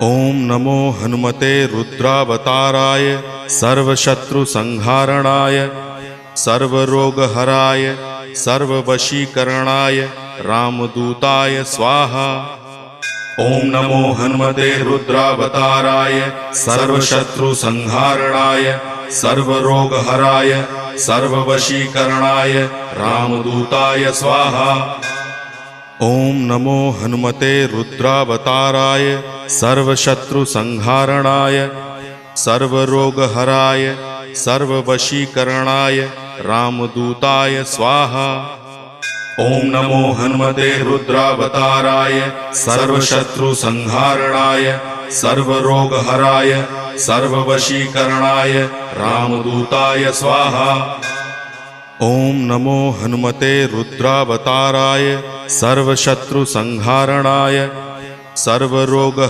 ओम नमो हनुमते रुद्रावताराय सर्वशत्रुसंहारणाय सर्वरोगहराय सर्ववशीकरणाय रामदूताय स्वाहा। ओम नमो हनुमते रुद्रावताराय सर्वशत्रुसंहारणाय सर्वरोगहराय सर्ववशीकरणाय रामदूताय स्वाहा। ओम नमो हनुमते रुद्रावताराय सर्वशत्रुसंहारणाय सर्वरोगहराय सर्ववशीकरणाय रामदूताय स्वाहा। ओम नमो हनुमते रुद्रावताराय सर्वशत्रुसंहारणाय सर्वरोगहराय सर्ववशीकरणाय रामदूताय स्वाहा। ओम नमो हनुमते रुद्रावताराय सर्वशत्रुसंहारणाय सर्वरोगहराय